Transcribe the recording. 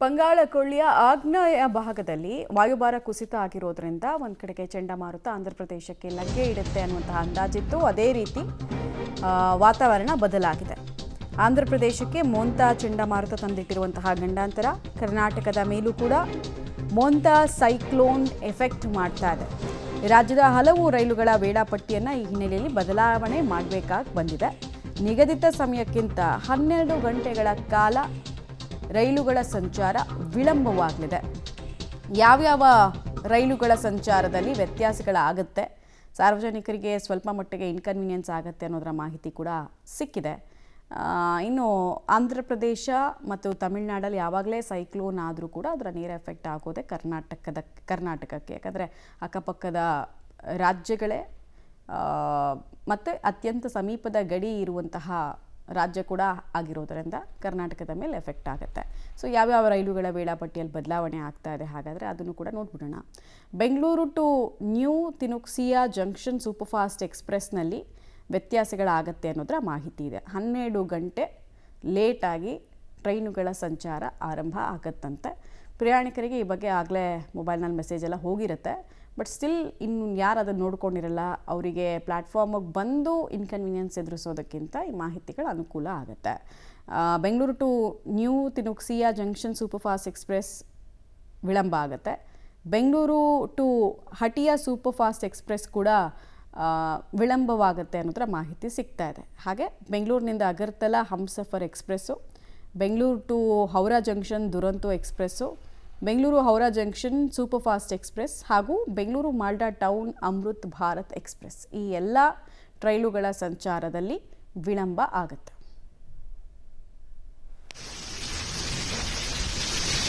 ಬಂಗಾಳ ಕೊಲ್ಲಿಯ ಆಗ್ನೇಯ ಭಾಗದಲ್ಲಿ ವಾಯುಭಾರ ಕುಸಿತ ಆಗಿರೋದ್ರಿಂದ ಒಂದು ಕಡೆಗೆ ಚಂಡಮಾರುತ ಆಂಧ್ರ ಪ್ರದೇಶಕ್ಕೆ ಲಗ್ಗೆ ಇಡುತ್ತೆ ಅನ್ನುವಂತಹ ಅಂದಾಜಿತ್ತು. ಅದೇ ರೀತಿ ವಾತಾವರಣ ಬದಲಾಗಿದೆ. ಆಂಧ್ರ ಪ್ರದೇಶಕ್ಕೆ ಮೋಂತಾ ಚಂಡಮಾರುತ ತಂದಿಟ್ಟಿರುವಂತಹ ಗಂಡಾಂತರ ಕರ್ನಾಟಕದ ಮೇಲೂ ಕೂಡ ಮೋಂತಾ ಸೈಕ್ಲೋನ್ ಎಫೆಕ್ಟ್ ಮಾಡ್ತಾ ಇದೆ. ರಾಜ್ಯದ ಹಲವು ರೈಲುಗಳ ವೇಳಾಪಟ್ಟಿಯನ್ನು ಈ ಹಿನ್ನೆಲೆಯಲ್ಲಿ ಬದಲಾವಣೆ ಮಾಡಬೇಕಾಗಿ ಬಂದಿದೆ. ನಿಗದಿತ ಸಮಯಕ್ಕಿಂತ 12 ಗಂಟೆಗಳ ಕಾಲ ರೈಲುಗಳ ಸಂಚಾರ ವಿಳಂಬವಾಗಲಿದೆ. ಯಾವ್ಯಾವ ರೈಲುಗಳ ಸಂಚಾರದಲ್ಲಿ ವ್ಯತ್ಯಾಸಗಳಾಗುತ್ತೆ, ಸಾರ್ವಜನಿಕರಿಗೆ ಸ್ವಲ್ಪ ಮಟ್ಟಿಗೆ ಇನ್ಕನ್ವೀನಿಯನ್ಸ್ ಆಗುತ್ತೆ ಅನ್ನೋದರ ಮಾಹಿತಿ ಕೂಡ ಸಿಕ್ಕಿದೆ. ಇನ್ನು ಆಂಧ್ರ ಪ್ರದೇಶ ಮತ್ತು ತಮಿಳುನಾಡಲ್ಲಿ ಯಾವಾಗಲೇ ಸೈಕ್ಲೋನ್ ಆದರೂ ಕೂಡ ಅದರ ನೇರ ಎಫೆಕ್ಟ್ ಆಗೋದೆ ಕರ್ನಾಟಕಕ್ಕೆ. ಯಾಕಂದರೆ ಅಕ್ಕಪಕ್ಕದ ರಾಜ್ಯಗಳೇ ಮತ್ತು ಅತ್ಯಂತ ಸಮೀಪದ ಗಡಿ ಇರುವಂತಹ ರಾಜ್ಯ ಕೂಡ ಆಗಿರೋದರಿಂದ ಕರ್ನಾಟಕದ ಮೇಲೆ ಎಫೆಕ್ಟ್ ಆಗುತ್ತೆ. ಸೊ ಯಾವ್ಯಾವ ರೈಲುಗಳ ವೇಳಾಪಟ್ಟಿಯಲ್ಲಿ ಬದಲಾವಣೆ ಆಗ್ತಾ ಇದೆ, ಹಾಗಾದರೆ ಅದನ್ನು ಕೂಡ ನೋಡ್ಬಿಡೋಣ. Bengaluru to new Tinsukia junction superfast ಎಕ್ಸ್ಪ್ರೆಸ್ನಲ್ಲಿ ವ್ಯತ್ಯಾಸಗಳಾಗತ್ತೆ ಅನ್ನೋದರ ಮಾಹಿತಿ ಇದೆ. 12 ಗಂಟೆ ಲೇಟಾಗಿ ಟ್ರೈನುಗಳ ಸಂಚಾರ ಆರಂಭ ಆಗತ್ತಂತೆ. ಪ್ರಯಾಣಿಕರಿಗೆ ಈ ಬಗ್ಗೆ ಆಗಲೇ ಮೊಬೈಲ್ನಲ್ಲಿ ಮೆಸೇಜ್ ಎಲ್ಲ ಹೋಗಿರುತ್ತೆ. ಬಟ್ ಸ್ಟಿಲ್ ಇನ್ನು ಯಾರು ಅದನ್ನು ನೋಡ್ಕೊಂಡಿರಲ್ಲ, ಅವರಿಗೆ ಪ್ಲ್ಯಾಟ್ಫಾರ್ಮಿಗೆ ಬಂದು ಇನ್ಕನ್ವೀನಿಯನ್ಸ್ ಎದುರಿಸೋದಕ್ಕಿಂತ ಈ ಮಾಹಿತಿಗಳು ಅನುಕೂಲ ಆಗುತ್ತೆ. Bengaluru to new Tinsukia junction superfast express ವಿಳಂಬ ಆಗುತ್ತೆ. Bengaluru to Hatia superfast express ಕೂಡ ವಿಳಂಬವಾಗುತ್ತೆ ಅನ್ನೋದರ ಮಾಹಿತಿ ಸಿಗ್ತಾ ಇದೆ. ಹಾಗೆ ಬೆಂಗಳೂರಿನಿಂದ Agartala Humsafar express, Bengaluru to Howrah junction Duronto express, Bengaluru Howrah junction superfast express ಹಾಗೂ ಬೆಂಗಳೂರು ಮಾಲ್ಡಾ ಟೌನ್ ಅಮೃತ್ ಭಾರತ್ ಎಕ್ಸ್ಪ್ರೆಸ್ ಈ ಎಲ್ಲ ರೈಲುಗಳ ಸಂಚಾರದಲ್ಲಿ ವಿಳಂಬ ಆಗುತ್ತೆ.